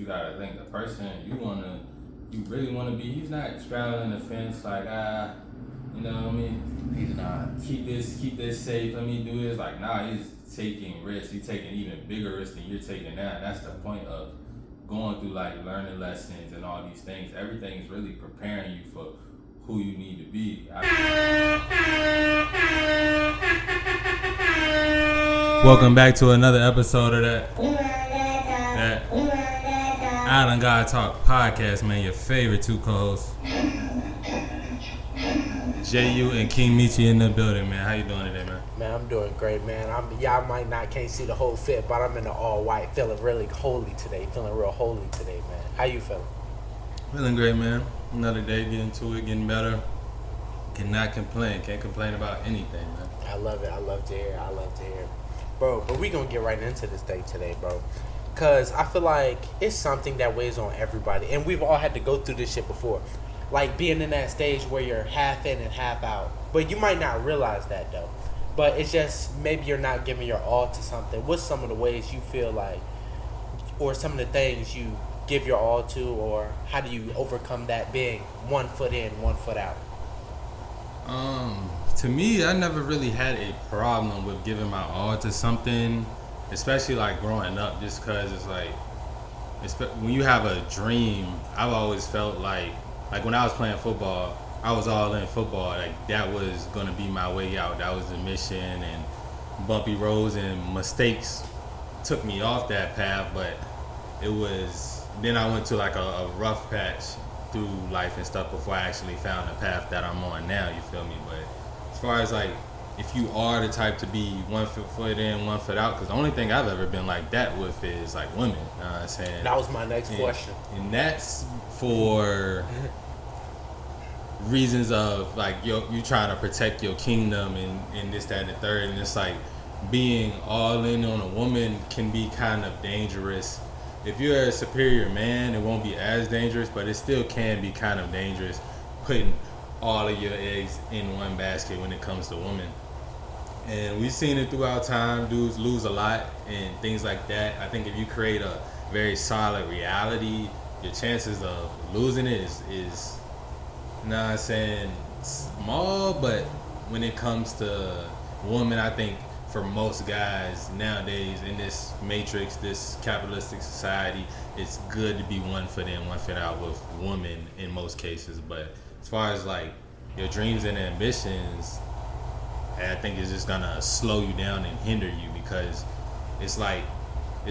you gotta think the person you really wanna be. He's not straddling the fence like you know what I mean? He's not. Keep this safe. Let me do this. Like nah, he's taking risks. He's taking even bigger risks than you're taking now. And that's the point of going through like learning lessons and all these things. Everything is really preparing you for who you need to be. Welcome back to another episode of that I Done Gotta Talk podcast, man. Your favorite two co-hosts, J.U. and Kingmeechyyy in the building, man. How you doing today, man? Man, I'm doing great, man. Y'all can't see the whole fit, but I'm in the all white, feeling really holy today, man. How you feeling? Feeling great, man. Another day, getting to it, getting better. Cannot complain. Can't complain about anything, man. I love it. I love to hear. Bro, but we gonna get right into this day today, bro. Cause I feel like it's something that weighs on everybody. And we've all had to go through this shit before. Like being in that stage where you're half in and half out. But you might not realize that though. But it's just maybe you're not giving your all to something. What's some of the ways you feel like, or some of the things you give your all to, or how do you overcome that being 1 foot in, 1 foot out? To me, I never really had a problem with giving my all to something, especially like growing up, just because it's like, when you have a dream, I've always felt like when I was playing football, I was all in football. Like that was gonna be my way out. That was the mission, and bumpy roads and mistakes took me off that path. But it was, then I went to like a rough patch through life and stuff before I actually found the path that I'm on now, you feel me? But as far as like, if you are the type to be 1 foot in, 1 foot out, because the only thing I've ever been like that with is like women, you know what I'm saying? That was my next question. And that's for reasons of like, you trying to protect your kingdom and this, that, and the third, and it's like being all in on a woman can be kind of dangerous. If you're a superior man, it won't be as dangerous, but it still can be kind of dangerous putting all of your eggs in one basket when it comes to women. And we've seen it throughout time. Dudes lose a lot and things like that. I think if you create a very solid reality, your chances of losing it is not saying small, but when it comes to women, I think for most guys nowadays in this matrix, this capitalistic society, it's good to be 1 foot in, 1 foot out with women in most cases. But as far as like your dreams and ambitions, I think it's just gonna slow you down and hinder you, because it's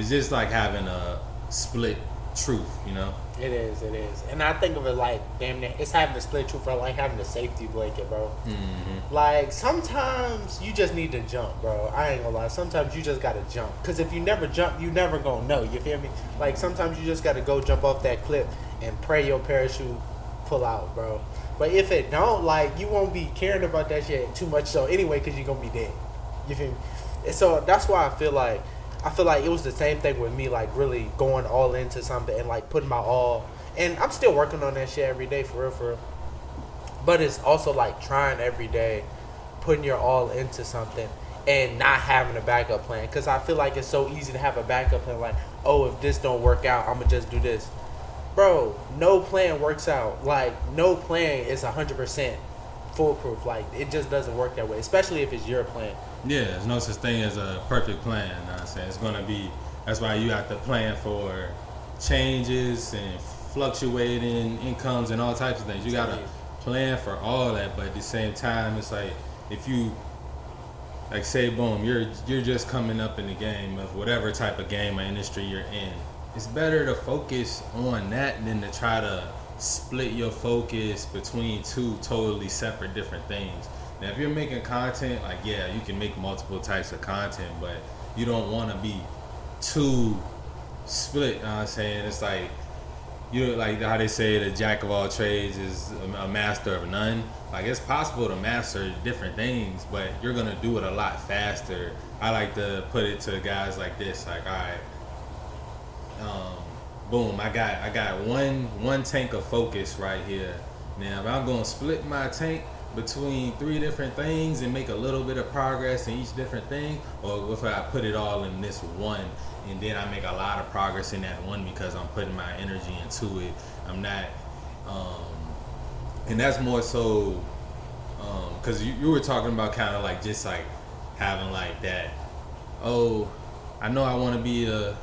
just like having a split truth, you know? It is. And I think of it like, damn near, it's having a split truth, or like having a safety blanket, bro. Mm-hmm. Like, sometimes you just need to jump, bro. I ain't gonna lie. Sometimes you just gotta jump. Because if you never jump, you never gonna know. You feel me? Like, sometimes you just gotta go jump off that cliff and pray your parachute pull out, bro. But if it don't, like, you won't be caring about that shit too much so anyway, because you're gonna be dead. You feel me? And so that's why I feel like it was the same thing with me, like really going all into something and like putting my all. And I'm still working on that shit every day, for real. But it's also like trying every day, putting your all into something and not having a backup plan. Because I feel like it's so easy to have a backup plan, like, oh, if this don't work out, I'm gonna just do this. Bro, no plan works out. Like, no plan is 100% foolproof. Like, it just doesn't work that way, especially if it's your plan. Yeah, there's no such thing as a perfect plan, you know what I'm saying? It's gonna be, that's why you have to plan for changes and fluctuating incomes and all types of things. You gotta plan for all that, but at the same time, it's like, if you, like, say, boom, you're just coming up in the game of whatever type of game or industry you're in. It's better to focus on that than to try to split your focus between two totally separate different things. Now, if you're making content, like, yeah, you can make multiple types of content, but you don't want to be too split, you know what I'm saying? It's like, you like how they say the jack of all trades is a master of none. Like, it's possible to master different things, but you're going to do it a lot faster. I like to put it to guys like this, like, all right, boom, I got one tank of focus right here. Now, if I'm going to split my tank between 3 different things and make a little bit of progress in each different thing, or if I put it all in this one and then I make a lot of progress in that one because I'm putting my energy into it. I'm not, and that's more so because you were talking about kind of like just like having like that. Oh, I know I want to be an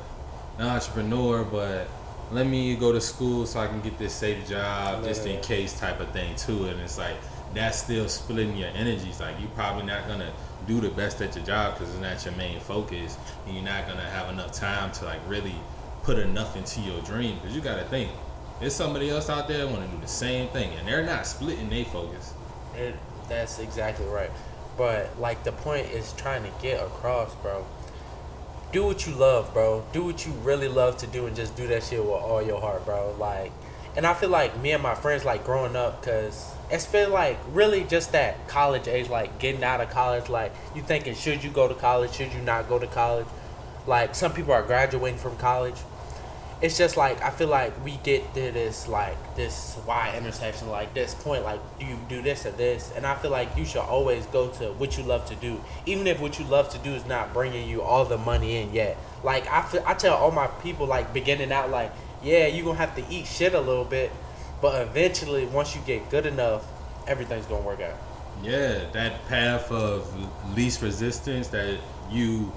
entrepreneur, but let me go to school so I can get this safe job just in case type of thing too. And it's like that's still splitting your energies. Like you're probably not gonna do the best at your job because it's not your main focus, and you're not gonna have enough time to like really put enough into your dream. Because you gotta think, there's somebody else out there that want to do the same thing, and they're not splitting their focus. That's exactly right. But like the point is trying to get across, bro. Do what you love, bro. Do what you really love to do, and just do that shit with all your heart, bro. Like, and I feel like me and my friends, like growing up, cause it's been like really just that college age, like getting out of college. Like you thinking, should you go to college? Should you not go to college? Like some people are graduating from college. It's just like I feel like we get to this Y intersection, like this point, like do you do this or this? And I feel like you should always go to what you love to do, even if what you love to do is not bringing you all the money in yet. Like I tell all my people, like beginning out, like yeah, you gonna have to eat shit a little bit, but eventually once you get good enough, everything's gonna work out. Yeah, that path of least resistance that you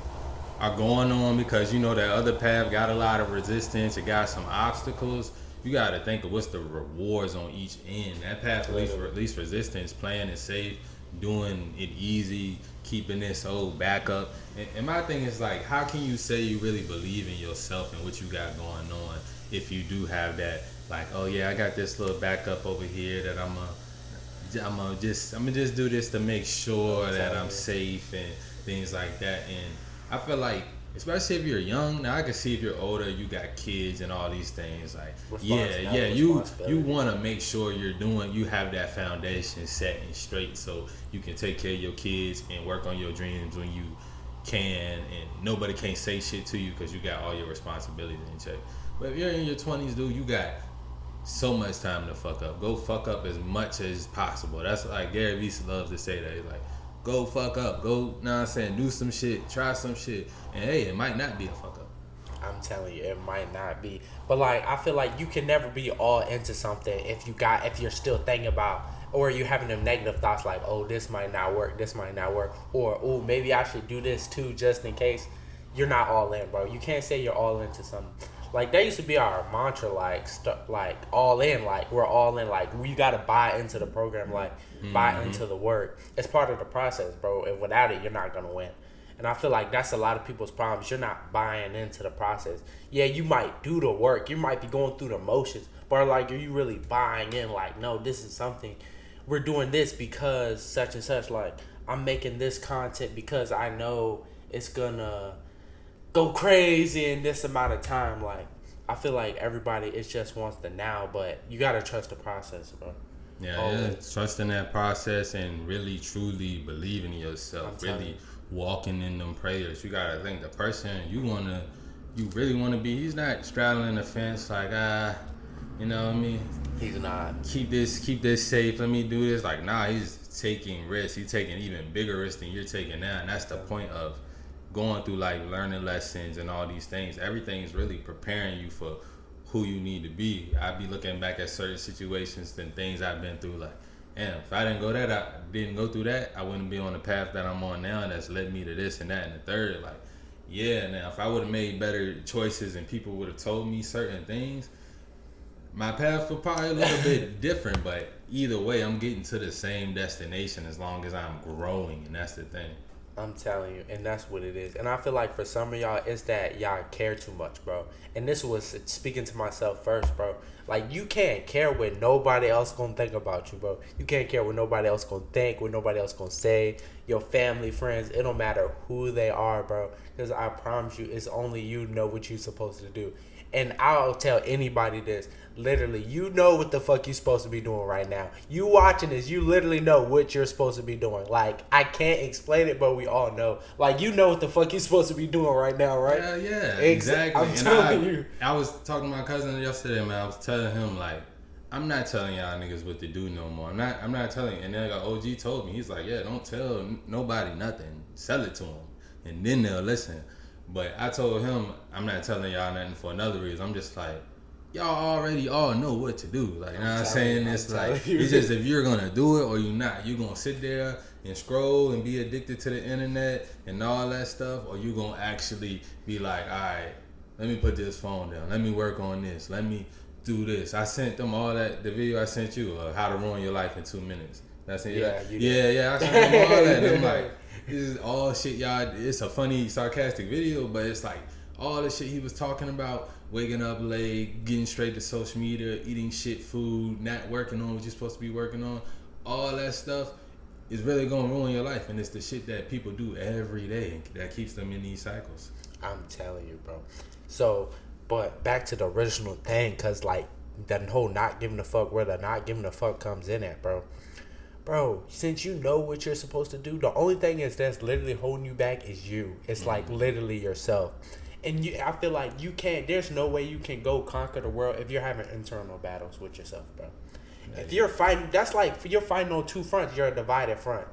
are going on, because you know that other path got a lot of resistance, it got some obstacles. You got to think of what's the rewards on each end. That path of least resistance, playing it safe, doing it easy, keeping this whole backup. And my thing is like, how can you say you really believe in yourself and what you got going on if you do have that? Like, oh yeah, I got this little backup over here that I'm gonna just do this to make sure that I'm safe and things like that. And I feel like, especially if you're young, now I can see if you're older, you got kids and all these things. Like, you want to make sure you have that foundation set and straight so you can take care of your kids and work on your dreams when you can, and nobody can't say shit to you because you got all your responsibilities in check. But if you're in your 20s, dude, you got so much time to fuck up. Go fuck up as much as possible. That's like Gary Vee loves to say that. He's like, go fuck up. Go, know what I'm saying, do some shit, try some shit. And hey, it might not be a fuck up. I'm telling you, it might not be. But like I feel like you can never be all into something if you're still thinking about, or you having them negative thoughts like, oh, this might not work, or oh, maybe I should do this too just in case. You're not all in, bro. You can't say you're all into something. Like that used to be our mantra, like like all in, like we're all in, like we gotta buy into the program, like buy into the work. It's part of the process, bro. And without it, you're not gonna win. And I feel like that's a lot of people's problems. You're not buying into the process. Yeah, you might do the work, you might be going through the motions, but like, are you really buying in? Like, no, this is something. We're doing this because such and such. Like, I'm making this content because I know it's gonna go crazy in this amount of time. Like, I feel like everybody is just wants the now, but you gotta trust the process, bro. Yeah, trusting that process and really truly believing in yourself, really walking in them prayers. You gotta think the person you really wanna be, he's not straddling the fence like, you know what I mean? He's not. Keep this safe, let me do this. Like, nah, he's taking risks. He's taking even bigger risks than you're taking now. And that's the point of going through like learning lessons and all these things. Everything's really preparing you for who you need to be. I'd be looking back at certain situations and things I've been through, like, damn, if I didn't go through that, I wouldn't be on the path that I'm on now, and that's led me to this and that and the third. Like, yeah, now if I would have made better choices and people would have told me certain things, my path would probably a little bit different. But either way, I'm getting to the same destination as long as I'm growing, and that's the thing. I'm telling you, and that's what it is. And I feel like for some of y'all, it's that y'all care too much, bro. And this was speaking to myself first, bro. Like, you can't care what nobody else gonna think about you, bro. You can't care what nobody else gonna think, what nobody else gonna say. Your family, friends, it don't matter who they are, bro. Because I promise you, it's only you know what you're supposed to do. And I'll tell anybody this. Literally, you know what the fuck you supposed to be doing right now. You watching this, you literally know what you're supposed to be doing. Like, I can't explain it, but we all know. Like, you know what the fuck you're supposed to be doing right now, right? Yeah, exactly. I'm telling you. I was talking to my cousin yesterday, man. I was telling him, like, I'm not telling y'all niggas what to do no more. I'm not telling. And then like OG told me, he's like, yeah, don't tell nobody nothing. Sell it to them, and then they'll listen. But I told him I'm not telling y'all nothing for another reason. I'm just like, y'all already all know what to do. Like, you know what I'm saying? It's like, it's just if you're gonna do it or you're not. You're gonna sit there and scroll and be addicted to the internet and all that stuff, or you gonna actually be like, all right, let me put this phone down. Let me work on this. Let me do this. I sent them all that, the video I sent you, how to ruin your life in 2 minutes. That's it. Yeah. I sent them all that. And I'm like, this is all shit, y'all. It's a funny, sarcastic video, but it's like all the shit he was talking about, waking up late, getting straight to social media, eating shit food, not working on what you're supposed to be working on, all that stuff is really gonna ruin your life. And it's the shit that people do every day that keeps them in these cycles. I'm telling you, bro. So, but back to the original thing, cause like the whole not giving a fuck, where the not giving a fuck comes in at, bro. Bro, since you know what you're supposed to do, the only thing is that's literally holding you back is you. It's like literally yourself. And I feel like you can't, there's no way you can go conquer the world if you're having internal battles with yourself, bro. If you're fighting, that's like, you're fighting on two fronts, you're a divided front.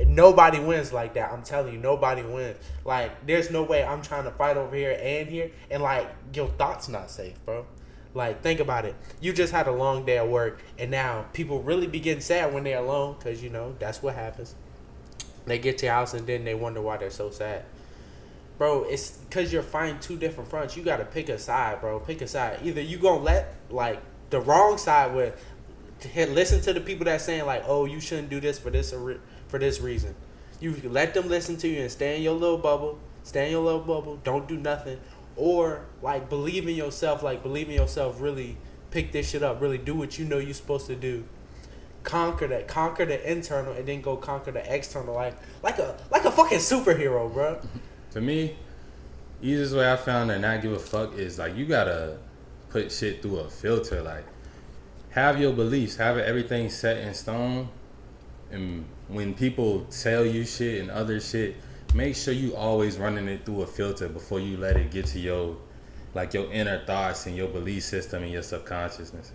Nobody wins like that. I'm telling you, nobody wins. Like, there's no way I'm trying to fight over here and here, and like, your thoughts not safe, bro. Like, think about it. You just had a long day at work, and now people really be getting sad when they're alone, because, you know, that's what happens. They get to your house, and then they wonder why they're so sad. Bro, it's because you're fighting two different fronts. You got to pick a side, bro. Pick a side. Either you going to let, like, the wrong side with, listen to the people that's saying, like, oh, you shouldn't do this for this reason. You let them listen to you and stay in your little bubble. Stay in your little bubble. Don't do nothing. Or, like, believe in yourself. Like, believe in yourself. Really pick this shit up. Really do what you know you're supposed to do. Conquer that. Conquer the internal and then go conquer the external. Like a fucking superhero, bro. For me, easiest way I found to not give a fuck is, like, you gotta put shit through a filter. Like, have your beliefs. Have everything set in stone. And when people tell you shit and other shit, make sure you always running it through a filter before you let it get to your inner thoughts and your belief system and your subconsciousness.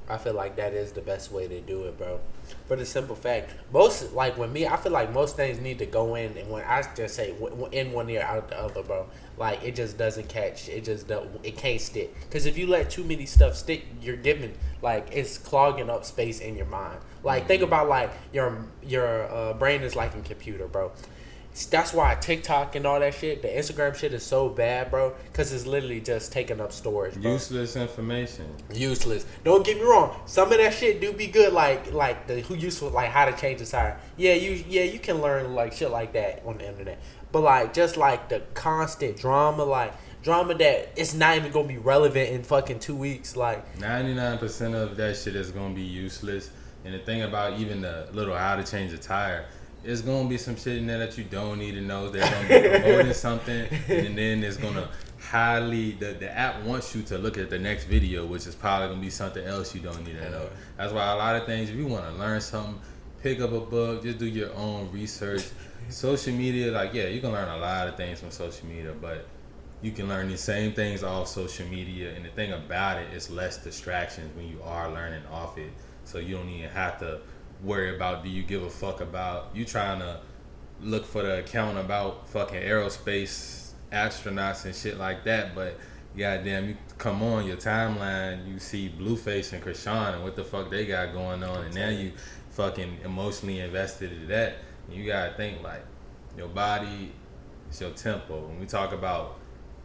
I feel like that is the best way to do it, bro. For the simple fact, most, like, with me, I feel like most things need to go in, and when I just say in one ear out the other, bro, like, it just doesn't catch. It can't stick. Because if you let too many stuff stick, you're giving, like, it's clogging up space in your mind. Like, think about, like, your brain is like a computer, bro. That's why TikTok and all that shit, the Instagram shit is so bad, bro, because it's literally just taking up storage, bro. Useless information. Useless. Don't get me wrong. Some of that shit do be good, like the who useful, like how to change a tire. Yeah, you can learn like shit like that on the internet. But like just like the constant drama that it's not even gonna be relevant in fucking 2 weeks. Like 99% of that shit is gonna be useless. And the thing about even the little how to change a tire, it's gonna be some shit in there that you don't need to know. They're gonna be promoting something, and then it's gonna the app wants you to look at the next video, which is probably gonna be something else you don't need to know. That's why a lot of things, if you want to learn something, pick up a book, just do your own research. Social media, like, yeah, you can learn a lot of things from social media, but you can learn the same things off social media. And the thing about it is less distractions when you are learning off it, so you don't even have to worry about, do you give a fuck about, you trying to look for the account about fucking aerospace astronauts and shit like that, but goddamn, you come on your timeline, you see Blueface and Krishan and what the fuck they got going on, and now you fucking emotionally invested in that. And you gotta think, like, your body is your temple. When we talk about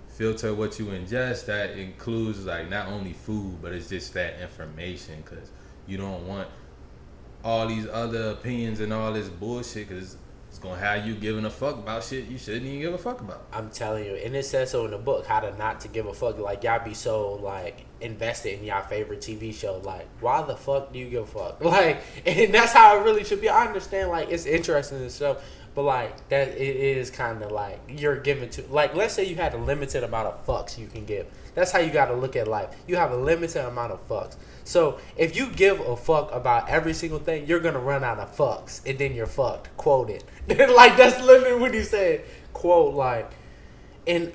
filter what you ingest, that includes, like, not only food, but it's just that information, because you don't want all these other opinions and all this bullshit, because it's gonna have you giving a fuck about shit you shouldn't even give a fuck about. I'm telling you, and it says so in the book, how to not to give a fuck. Like, y'all be so, like, invested in y'all favorite TV show. Like, why the fuck do you give a fuck? Like, and that's how it really should be. I understand, like, it's interesting and stuff, but, like, that it is kind of like you're giving to, like, let's say you had a limited amount of fucks you can give. That's how you got to look at life. You have a limited amount of fucks. So if you give a fuck about every single thing, you're gonna run out of fucks, and then you're fucked. Quote it. Like, that's literally what he said. Quote, like, and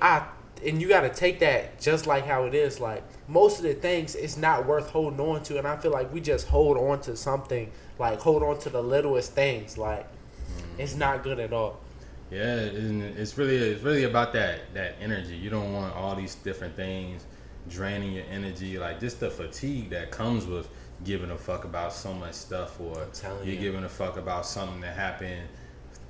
you gotta take that just like how it is. Like, most of the things, it's not worth holding on to, and I feel like we just hold on to something, like hold on to the littlest things. Like, it's not good at all. Yeah, and it's really about that energy. You don't want all these different things draining your energy, like just the fatigue that comes with giving a fuck about so much stuff, or I'm telling you're you. giving a fuck about something that happened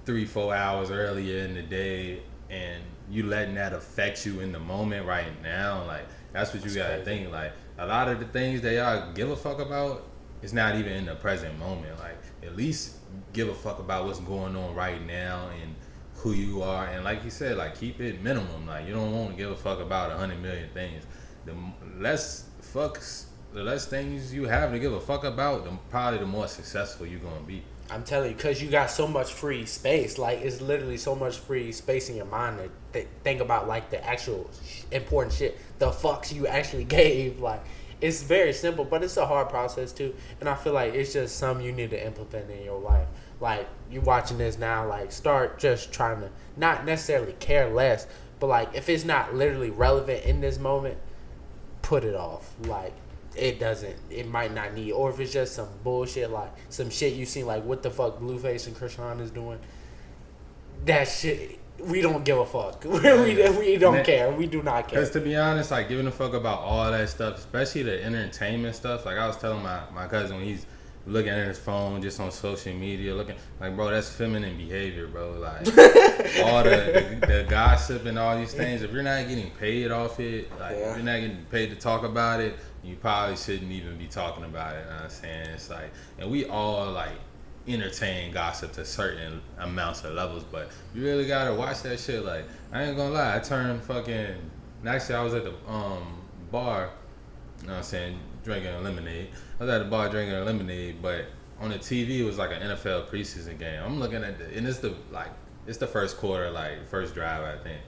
3-4 hours earlier in the day, and you letting that affect you in the moment right now. Like that's what you gotta think. Like a lot of the things that y'all give a fuck about, it's not even in the present moment. Like at least give a fuck about what's going on right now and who you are, and like you said, like keep it minimum. Like you don't want to give a fuck about 100 million things. The the less things you have to give a fuck about, probably the more successful you're gonna be. I'm telling you, because you got so much free space. Like, it's literally so much free space in your mind to think about, like, the actual important shit. The fucks you actually gave. Like, it's very simple, but it's a hard process, too. And I feel like it's just something you need to implement in your life. Like, you watching this now, like, start just trying to not necessarily care less, but, like, if it's not literally relevant in this moment, put it off. Like, it might not need, or if it's just some bullshit, like some shit you seen, like what the fuck Blueface and Krishan is doing, that shit, we don't give a fuck. we don't care. We do not care. Because to be honest, like giving a fuck about all that stuff, especially the entertainment stuff, like I was telling my cousin when he's looking at his phone just on social media, looking like, bro, that's feminine behavior, bro. Like all the gossip and all these things, if you're not getting paid off it, like if you're not getting paid to talk about it, you probably shouldn't even be talking about it. You know what I'm saying? It's like, and we all like entertain gossip to certain amounts of levels, but you really gotta watch that shit. Like, I ain't gonna lie, I turned fucking, actually I was at the bar, you know what I'm saying, drinking a lemonade. I was at the bar drinking a lemonade, but on the TV it was like an NFL preseason game. I'm looking at and it's the first quarter, like first drive, I think.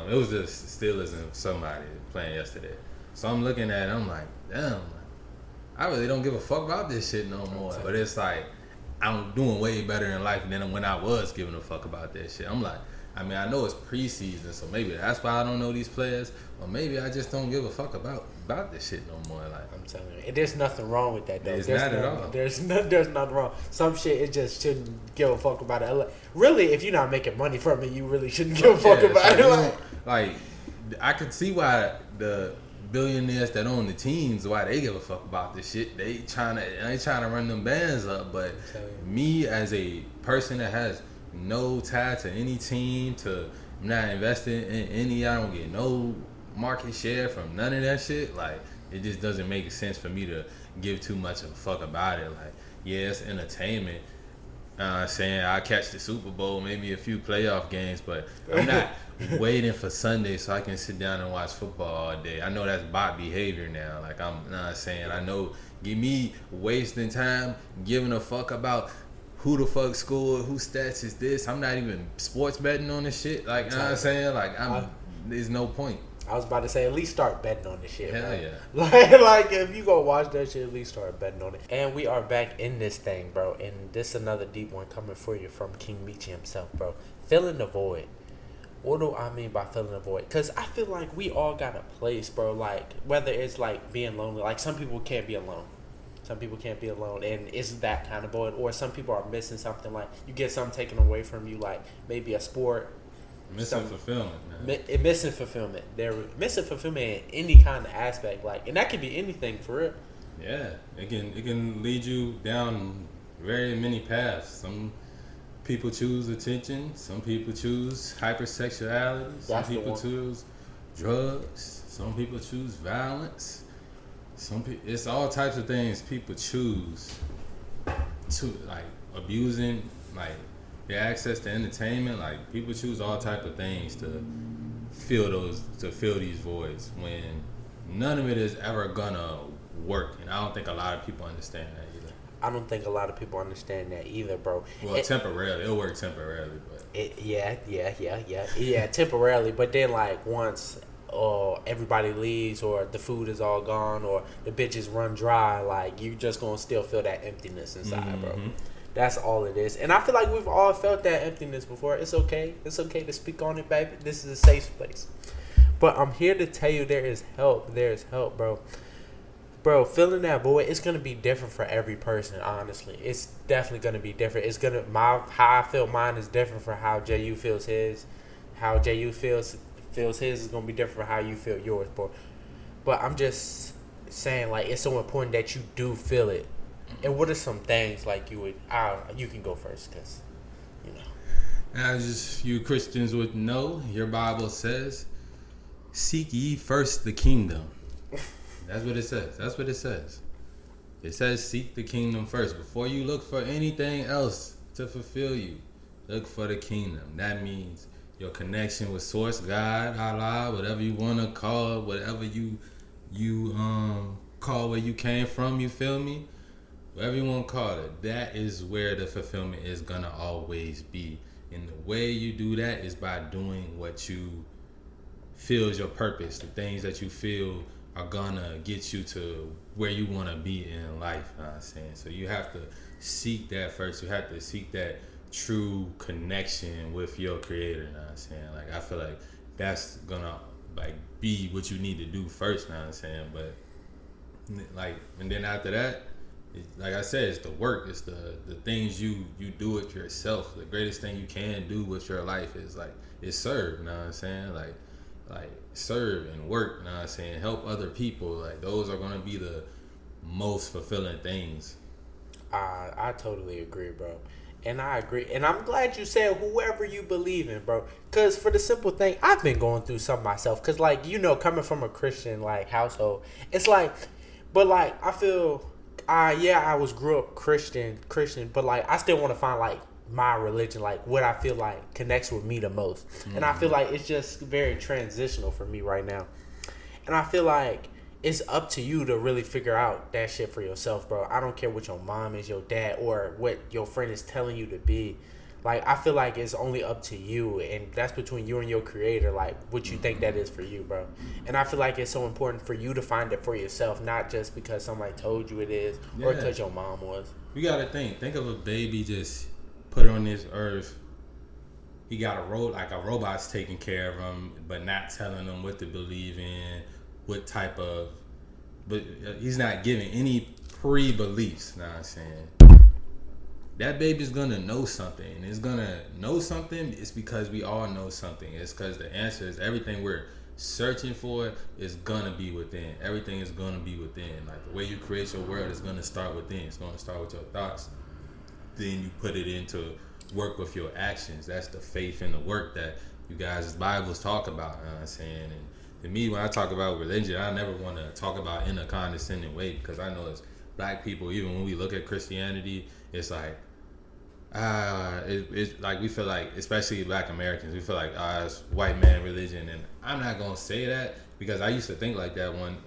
It was the Steelers and somebody playing yesterday. So I'm looking at it, I'm like, damn, I really don't give a fuck about this shit no more. But it's like, I'm doing way better in life than when I was giving a fuck about that shit. I'm like, I mean, I know it's preseason, so maybe that's why I don't know these players, or maybe I just don't give a fuck about this shit no more. Like, I'm telling you, and there's nothing wrong with that, though. There's not at all. There's nothing wrong. Some shit, it just shouldn't give a fuck about it. Really, if you're not making money from it, you really shouldn't give a fuck about it. Like, I could see why the billionaires that own the teams, why they give a fuck about this shit. They trying to run them bands up. But me as a person that has no tie to any team, I'm not investing in any, I don't get no market share from none of that shit. Like, it just doesn't make sense for me to give too much of a fuck about it. Like, yeah, it's entertainment. Saying I catch the Super Bowl, maybe a few playoff games, but I'm not waiting for Sunday so I can sit down and watch football all day. I know that's bot behavior now. Like, I'm not saying, I know, give me wasting time giving a fuck about who the fuck scored, whose stats is this. I'm not even sports betting on this shit. Like, you know what I'm saying? Like, there's no point. I was about to say, at least start betting on this shit. Hell bro. yeah. Like if you go watch that shit, at least start betting on it. And we are back in this thing, bro. And this is another deep one coming for you from Kingmeechyyy himself, bro. Filling the void. What do I mean by filling the void? Because I feel like we all got a place, bro. Like, whether it's like being lonely. Like, some people can't be alone. Some people can't be alone, and it's that kind of void. Or some people are missing something. Like, you get something taken away from you, like maybe a sport. Missing fulfillment, man. Missing fulfillment. They're missing fulfillment in any kind of aspect, like, and that could be anything for real. Yeah, it can lead you down very many paths. Some people choose attention. Some people choose hypersexuality. Some people choose drugs. Some people choose violence. It's all types of things people choose to, like, abusing, like, their access to entertainment. Like, people choose all type of things to fill these voids when none of it is ever gonna work. And I don't think a lot of people understand that either. I don't think a lot of people understand that either, bro. Well, temporarily, it'll work temporarily, but yeah, temporarily. But then, like, once everybody leaves, or the food is all gone, or the bitches run dry, like, you just gonna still feel that emptiness inside, bro. That's all it is. And I feel like we've all felt that emptiness before. It's okay. It's okay to speak on it, baby. This is a safe place. But I'm here to tell you there is help. There is help, bro. Bro, filling that void, it's gonna be different for every person. Honestly, it's definitely gonna be different. It's gonna how I feel mine is different for how Ju feels his. How Ju feels his is gonna be different from how you feel yours, bro. But I'm just saying, like, it's so important that you do feel it. And what are some things like you would? You can go first, cause you know. As you Christians would know, your Bible says, "Seek ye first the kingdom." That's what it says. That's what it says. It says seek the kingdom first. Before you look for anything else to fulfill you, look for the kingdom. That means your connection with Source, God, Allah, whatever you want to call it, whatever you call where you came from, you feel me? Whatever you want to call it, that is where the fulfillment is going to always be. And the way you do that is by doing what you feel is your purpose, the things that you feel are gonna get you to where you want to be in life. You know what I'm saying? So you have to seek that first. You have to seek that true connection with your creator. You know what I'm saying? Like, I feel like that's gonna like be what you need to do first. You know what I'm saying? But like, and then after that, like I said, it's the work. It's the things you do it yourself. The greatest thing you can do with your life is serve. You know what I'm saying? Like serve and work, you know what I'm saying? Help other people. Like, those are gonna be the most fulfilling things. I totally agree, bro. And I agree. And I'm glad you said whoever you believe in, bro. Because for the simple thing, I've been going through something myself. Because, like, you know, coming from a Christian, like, household, it's like, but, like, I feel, I was grew up Christian, but, like, I still want to find, like, my religion, like what I feel like connects with me the most. And I feel like it's just very transitional for me right now. And I feel like it's up to you to really figure out that shit for yourself, bro. I don't care what your mom is, your dad, or what your friend is telling you to be. Like, I feel like it's only up to you, and that's between you and your creator, like what you think that is for you, bro. And I feel like it's so important for you to find it for yourself, not just because somebody told you it is or because your mom was. You gotta think of a baby just put on this earth. He got a robot's taking care of him, but not telling him what to believe in, but he's not giving any pre-beliefs. Know what I'm saying? That baby's gonna know something, and it's gonna know something. It's because we all know something. It's because the answer is everything we're searching for is gonna be within. Everything is gonna be within. Like, the way you create your world is gonna start within. It's gonna start with your thoughts. Then you put it into work with your actions. That's the faith and the work that you guys' Bibles talk about. You know what I'm saying? And to me, when I talk about religion, I never want to talk about in a condescending way, because I know as black people, even when we look at Christianity, it's like, it's like we feel like, especially black Americans, we feel like, it's white man religion. And I'm not going to say that, because I used to think like that one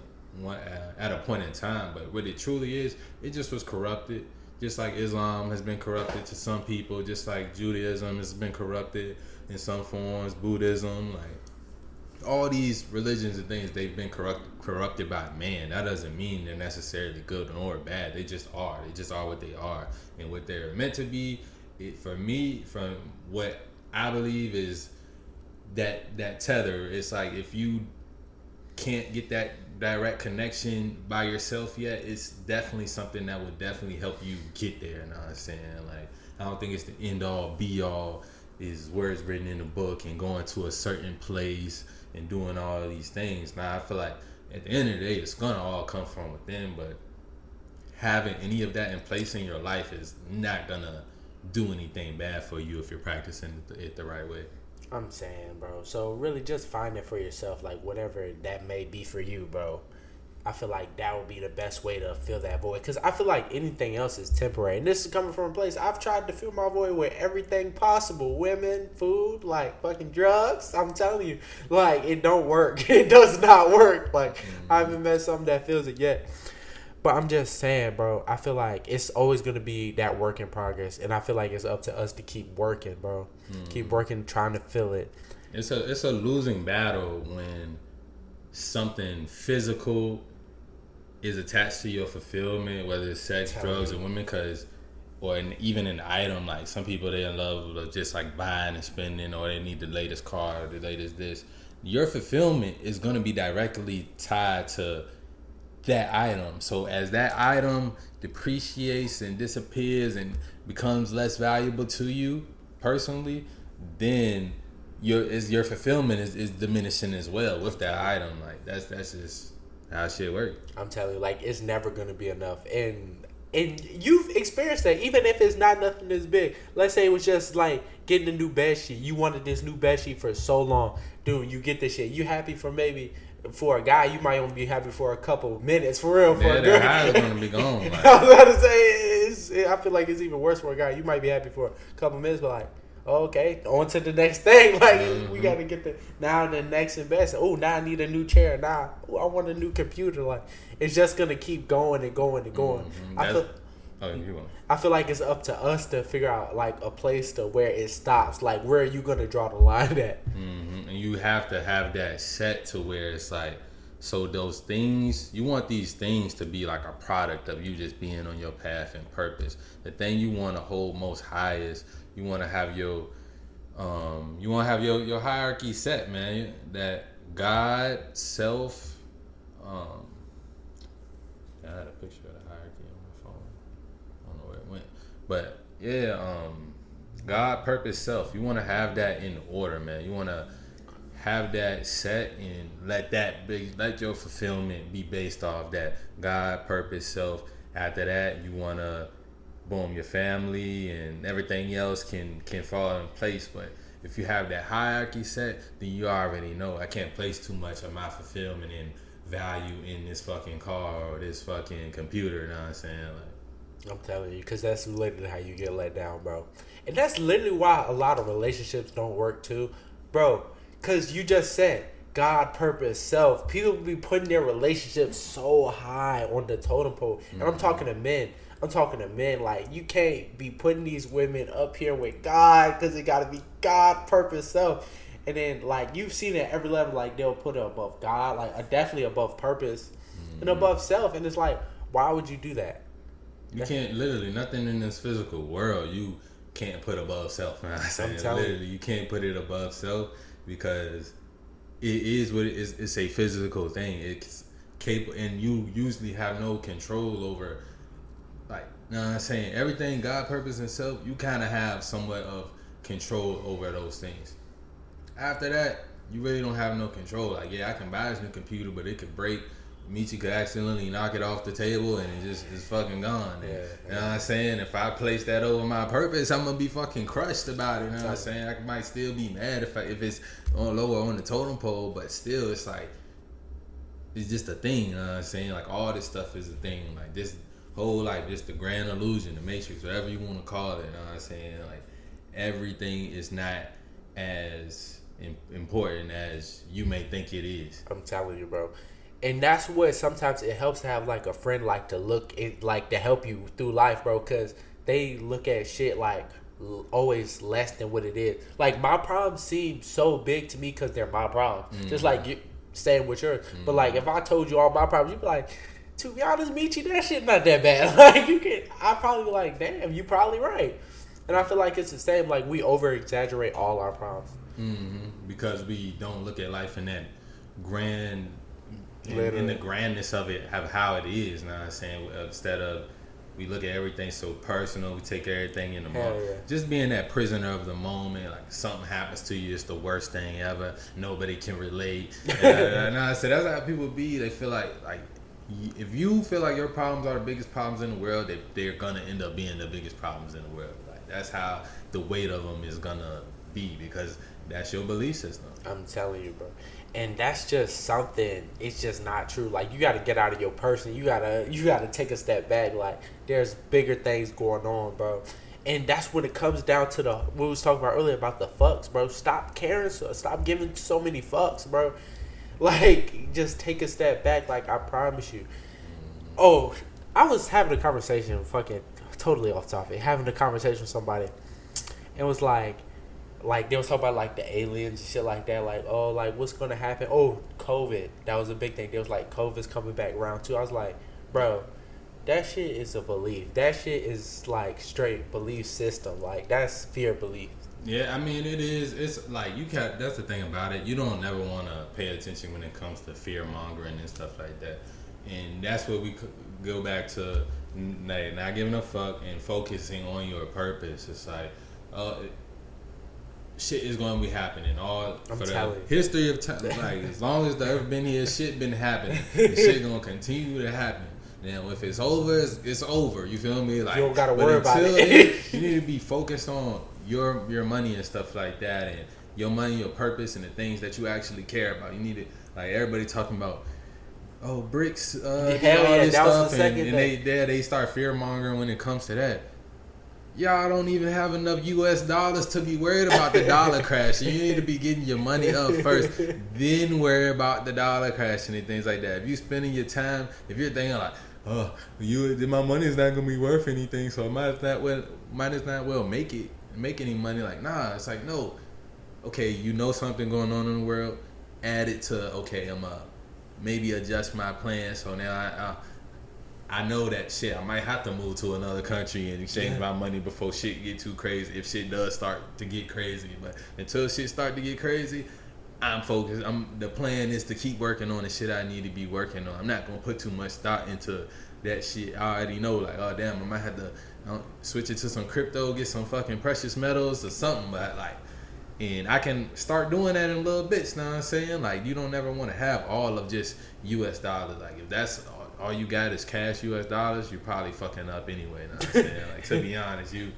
at a point in time. But what it truly is, it just was corrupted. Just like Islam has been corrupted to some people, just like Judaism has been corrupted in some forms, Buddhism, like all these religions and things, they've been corrupted by man. That doesn't mean they're necessarily good or bad. They just are. They just are what they are. And what they're meant to be, for me, from what I believe, is that tether. It's like, if you can't get that direct connection by yourself yet, it's definitely something that would definitely help you get there. You know what I'm saying? Like, I don't think it's the end all be all is words written in the book and going to a certain place and doing all of these things. Now, I feel like at the end of the day, it's gonna all come from within, but having any of that in place in your life is not gonna do anything bad for you if you're practicing it the right way. I'm saying, bro. So really just find it for yourself, like whatever that may be for you, bro. I feel like that would be the best way to fill that void. Because I feel like anything else is temporary. And this is coming from a place, I've tried to fill my void with everything possible. Women, food, like fucking drugs. I'm telling you, like, it don't work. It does not work. Like, I haven't met something that fills it yet. But I'm just saying, bro, I feel like it's always going to be that work in progress. And I feel like it's up to us to keep working, bro. Keep working, trying to fill it. It's a losing battle when something physical is attached to your fulfillment, whether it's sex, drugs, or women, even an item. Like, some people, they in love with just like buying and spending, or they need the latest car, or the latest this. Your fulfillment is going to be directly tied to that item. So as that item depreciates and disappears and becomes less valuable to you personally, then your fulfillment is diminishing as well with that item. Like that's just how shit works. I'm telling you, like, it's never gonna be enough. And you've experienced that, even if it's not nothing this big. Let's say it was just like getting a new bed sheet. You wanted this new bed sheet for so long, dude. You get this shit. You happy for maybe for a guy? You might only be happy for a couple of minutes, for real. For a girl, high is gonna be gone. Like. I was about to say, I feel like it's even worse for a guy. You might be happy for a couple of minutes, but like, okay, on to the next thing. Like, we got to get the next and best. Oh, now I need a new chair. Now, I want a new computer. Like, it's just going to keep going and going and going. I feel like it's up to us to figure out, like, a place to where it stops. Like, where are you going to draw the line at? And you have to have that set to where it's like, so those things, you want these things to be like a product of you just being on your path and purpose. The thing you want to hold most high is you want to have your hierarchy set, man. That God, self. I had a picture of the hierarchy on my phone. I don't know where it went, but yeah, God, purpose, self. You want to have that in order, man. You want to have that set and let your fulfillment be based off that God, purpose, self. After that, you want to boom, your family and everything else can fall in place. But if you have that hierarchy set, then you already know I can't place too much of my fulfillment and value in this fucking car or this fucking computer. You know what I'm saying? Like, I'm telling you, because that's literally how you get let down, bro. And that's literally why a lot of relationships don't work too, bro. Because you just said God, purpose, self. People be putting their relationships so high on the totem pole. And I'm talking to men. Like, you can't be putting these women up here with God, because it got to be God, purpose, self. And then, like, you've seen it at every level. Like, they'll put it above God, like, definitely above purpose and above self. And it's like, why would you do that? You can't, literally, nothing in this physical world you can't put above self. You know what I'm saying? Literally, you can't put it above self, because it is what it is. It's a physical thing. It's capable, and you usually have no control over, like, you know what I'm saying? Everything, God, purpose, and self, you kind of have somewhat of control over those things. After that, you really don't have no control. Like, yeah, I can buy this new computer, but it could break. Mechyyy could accidentally knock it off the table and it's fucking gone. You know what I'm saying? If I place that over my purpose, I'm gonna be fucking crushed about it. You know what I'm saying? I might still be mad if it's on lower on the totem pole, but still, it's like, it's just a thing. You know what I'm saying? Like, all this stuff is a thing. Like, this whole, like, just the grand illusion, the matrix, whatever you want to call it. You know what I'm saying? Like, everything is not as important as you may think it is. I'm telling you, bro. And that's what sometimes it helps to have, like, a friend, like, to look at, like, to help you through life, bro, because they look at shit like always less than what it is. Like, my problems seem so big to me because they're my problems, just like you saying with yours. But, like, if I told you all my problems, you'd be like, to be honest, Mechyyy, that shit not that bad. Like, I'd probably be like, damn, you probably right. And I feel like it's the same. Like, we over exaggerate all our problems because we don't look at life in that grand. In the grandness of it, of how it is, you know what I'm saying? Instead of, we look at everything so personal, we take everything in the moment. Yeah. Just being that prisoner of the moment, like, something happens to you, it's the worst thing ever. Nobody can relate. I said that's how people be. They feel like if you feel like your problems are the biggest problems in the world, they're gonna end up being the biggest problems in the world. Like, that's how the weight of them is gonna be, because that's your belief system. I'm telling you, bro. And that's just something, it's just not true. Like, you got to get out of your person. You got to take a step back. Like, there's bigger things going on, bro. And that's when it comes down to what we was talking about earlier about the fucks, bro. Stop caring. Stop giving so many fucks, bro. Like, just take a step back. Like, I promise you. Oh, I was having a conversation, fucking totally off topic, having a conversation with somebody. It was like they was talking about, like, the aliens and shit like that. Like, oh, like, what's going to happen? Oh, COVID. That was a big thing. They was like, COVID's coming back round 2. I was like, bro, that shit is a belief. That shit is, like, straight belief system. Like, that's fear belief. Yeah, I mean, it is. It's like, you can't, that's the thing about it. You don't never want to pay attention when it comes to fear mongering and stuff like that. And that's what we go back to, not giving a fuck and focusing on your purpose. It's like, shit is going to be happening all for the history of time. Like, as long as the earth been here, shit been happening. And shit going to continue to happen. Now, if it's over, it's over. You feel me? Like, you don't got to worry about it. You need to be focused on your money and stuff like that, and your money, your purpose, and the things that you actually care about. You need to, like, everybody talking about, oh, BRICS, all this stuff, and they start fear mongering when it comes to that. Y'all don't even have enough US dollars to be worried about the dollar crashing. You need to be getting your money up first, then worry about the dollar crashing and things like that. If you spending your time, if you're thinking like, oh, my money is not gonna be worth anything, so I might as not well make any money. Like, nah, it's like, no. Okay, you know something going on in the world, add it to, okay, I'm maybe adjust my plan, so now I know that shit, I might have to move to another country and exchange my money before shit get too crazy, if shit does start to get crazy. But until shit start to get crazy, I'm focused. The plan is to keep working on the shit I need to be working on. I'm not going to put too much thought into that shit. I already know, like, oh, damn, I might have to switch it to some crypto, get some fucking precious metals or something, but, like, and I can start doing that in little bits, know what I'm saying? Like, you don't ever want to have all of just US dollars. Like, if that's all you got is cash US dollars, you're probably fucking up anyway, know what I'm saying? Like, to be honest, you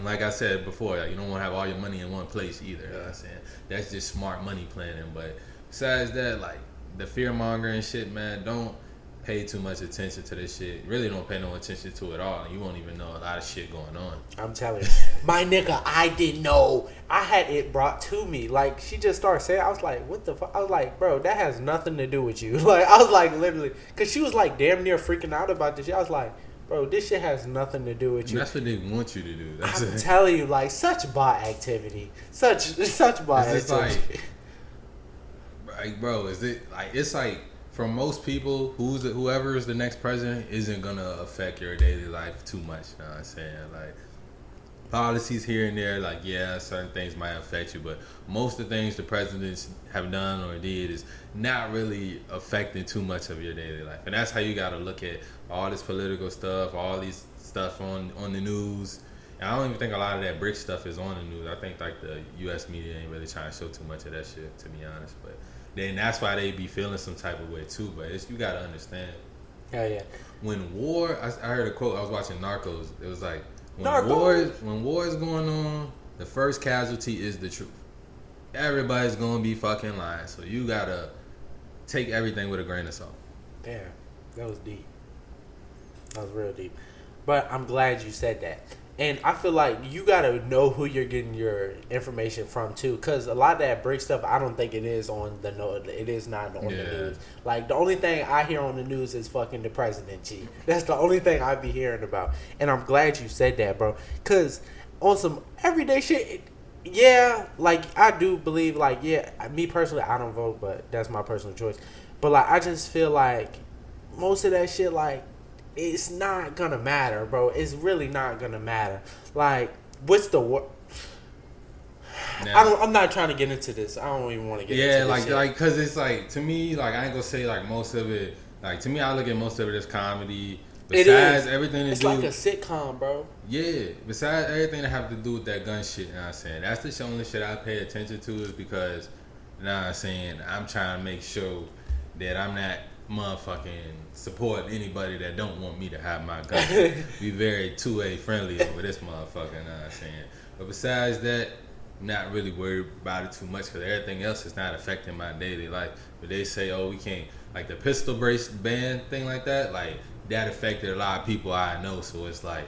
like I said before, like, you don't want to have all your money in one place either, know what I'm saying? That's just smart money planning. But besides that, like, the fear mongering shit, man, don't pay too much attention to this shit. Really don't pay no attention to it all, and you won't even know a lot of shit going on. I'm telling you, my nigga, I didn't know. I had it brought to me. Like, she just started saying, I was like, what the fuck? I was like, bro, that has nothing to do with you. Like, I was like, literally, because she was like damn near freaking out about this shit. I was like, bro, this shit has nothing to do with you. That's what they want you to do. I'm telling you, like, such bot activity. Such bot activity. Like, bro, is it, like, it's like, for most people, whoever is the next president isn't gonna affect your daily life too much. You know what I'm saying? Like, policies here and there, like, yeah, certain things might affect you, but most of the things the presidents have done or did is not really affecting too much of your daily life. And that's how you gotta look at all this political stuff, all these stuff on the news. And I don't even think a lot of that BRICS stuff is on the news. I think, like, the U.S. media ain't really trying to show too much of that shit, to be honest. But then that's why they be feeling some type of way too. But you gotta understand. Hell yeah. When war, I heard a quote. I was watching Narcos. It was like, when war is going on, the first casualty is the truth. Everybody's gonna be fucking lying. So you gotta take everything with a grain of salt. Damn, that was deep. That was real deep. But I'm glad you said that. And I feel like you gotta know who you're getting your information from too, because a lot of that brick stuff, I don't think it is on the it is not on the news. Like, the only thing I hear on the news is fucking the president, G. That's the only thing I be hearing about. And I'm glad you said that, bro, because on some everyday shit, like, I do believe, like, me personally, I don't vote, but that's my personal choice. But, like, I just feel like most of that shit, like, it's not gonna matter, bro. It's really not gonna matter. Like, what's the word? I'm not trying to get into this. I don't even want to get into this. Yeah, like, cause it's like, to me, like, I ain't gonna say like most of it. Like, to me, I look at most of it as comedy. Besides everything it's like a sitcom, bro. Yeah. Besides everything that have to do with that gun shit, you know what I'm saying? That's the only shit I pay attention to, is because, you know what I'm saying, I'm trying to make sure that I'm not motherfucking support anybody that don't want me to have my gun. Be very 2A friendly over this motherfucker, you know what I'm saying? But besides that, I'm not really worried about it too much, because everything else is not affecting my daily life. But they say, oh, we can't, like, the pistol brace ban thing like that, like, that affected a lot of people I know. So it's like,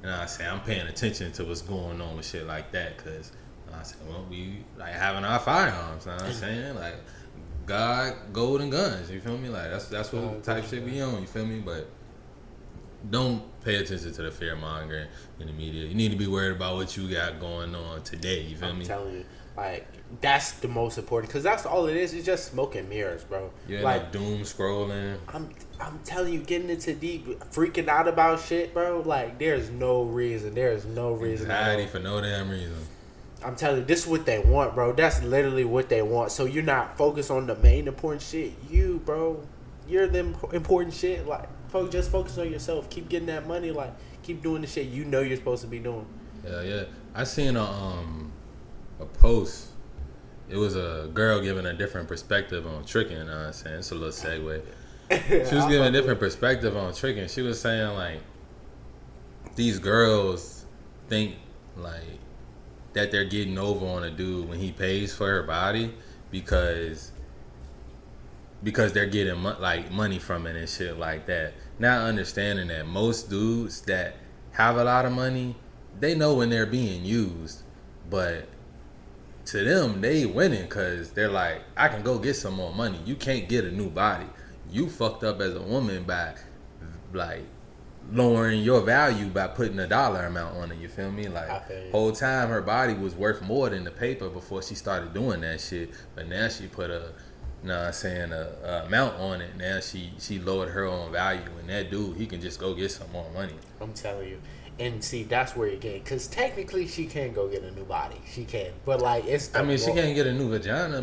you know what I'm saying, I'm paying attention to what's going on with shit like that, because, you know what I'm saying, well, we like having our firearms, you know what I'm saying? Like, God, gold, and guns. You feel me? Like, that's what type shit we on. You feel me? But don't pay attention to the fear mongering in the media. You need to be worried about what you got going on today. You feel me? I'm telling you, like, that's the most important, because that's all it is. It's just smoke and mirrors, bro. Yeah, like, doom scrolling. I'm telling you, getting into deep, freaking out about shit, bro. Like, there's no reason. There's no reason. Anxiety for no damn reason. I'm telling you, this is what they want, bro. That's literally what they want. So you're not focused on the main important shit. You, bro. you're the important shit. Like, just focus on yourself. Keep getting that money. Like, keep doing the shit you know you're supposed to be doing. Yeah. I seen a post. It was a girl giving a different perspective on tricking. You know what I'm saying? It's a little segue. She was giving a different perspective on tricking. She was saying, like, these girls think, like, that they're getting over on a dude when he pays for her body because they're getting money from it and shit like that. Not understanding that most dudes that have a lot of money, they know when they're being used, but to them, they winning because they're like, I can go get some more money. You can't get a new body. You fucked up as a woman by, like, lowering your value by putting a dollar amount on it. You feel me? Like, whole time her body was worth more than the paper before she started doing that shit. But now she put a amount on it. Now she lowered her own value. And that dude, he can just go get some more money. I'm telling you. And see, that's where you're getting, because technically she can go get a new body. She can, but like it's. I mean, she can't get a new vagina.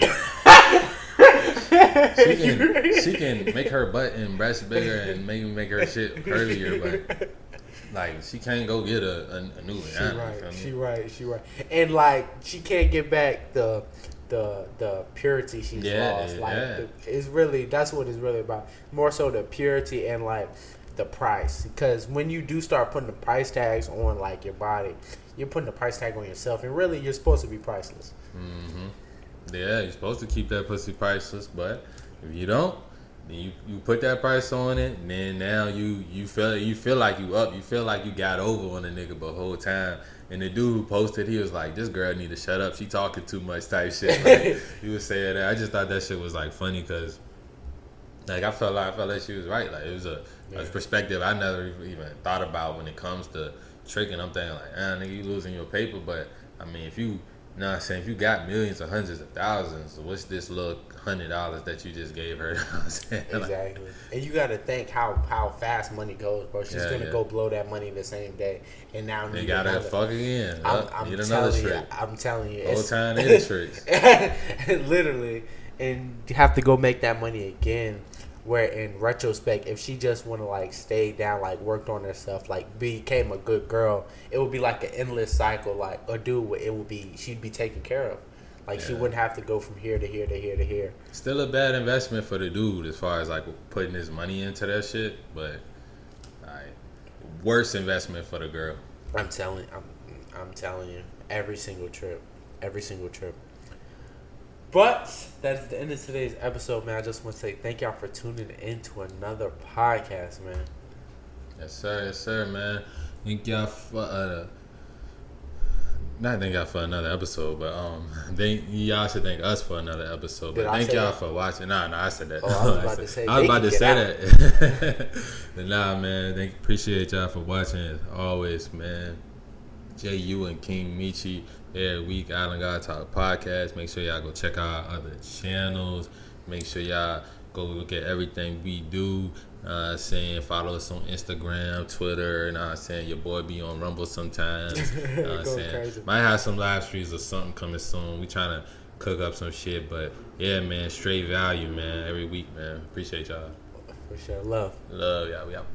she can make her butt and breast bigger and make her shit curlier, but like she can't go get a new vagina. She right. And like she can't get back the purity she's lost. Like it's really, that's what it's really about. More so the purity and like the price, because when you do start putting the price tags on like your body, you're putting the price tag on yourself, and really you're supposed to be priceless. Yeah, you're supposed to keep that pussy priceless, but if you don't, then you put that price on it, and then now you feel like you up, you feel like you got over on a nigga the whole time. And the dude who posted, he was like, "This girl need to shut up. She talking too much," type shit. Like, he was saying that. I just thought that shit was like funny because, like, I felt like she was right. Like, it was a perspective I never even thought about when it comes to tricking. I'm thinking like, nigga, you losing your paper, but I mean, if you know what I'm saying, if you got millions or hundreds of thousands, what's this little $100 that you just gave her? You know what I'm saying? Exactly. And you got to think how fast money goes, bro. She's gonna go blow that money the same day, and now they gotta fuck again. I'm telling you, whole time they the tricks. Literally, and you have to go make that money again. Where in retrospect, if she just want to like stay down, like worked on herself, like became a good girl, it would be like an endless cycle. Like a dude, she'd be taken care of. Like she wouldn't have to go from here to here to here to here. Still a bad investment for the dude as far as like putting his money into that shit, but worse investment for the girl. I'm telling you, every single trip. But that's the end of today's episode, man. I just want to say thank y'all for tuning in to another podcast, man. Yes, sir, man. Thank y'all for not thank y'all for another episode, but y'all should thank us for another episode. But thank y'all for watching. No, I said that. Oh, I was about to say. I was about to say that. But nah, man. Appreciate y'all for watching as always, man. JU and Kingmeechyyy every week, Island God Talk podcast. Make sure y'all go check out our other channels. Make sure y'all go look at everything we do. Follow us on Instagram, Twitter. Your boy be on Rumble sometimes. Might have some live streams or something coming soon. We trying to cook up some shit, but yeah, man, straight value, man, every week, man. Appreciate y'all. For sure, love y'all. We out.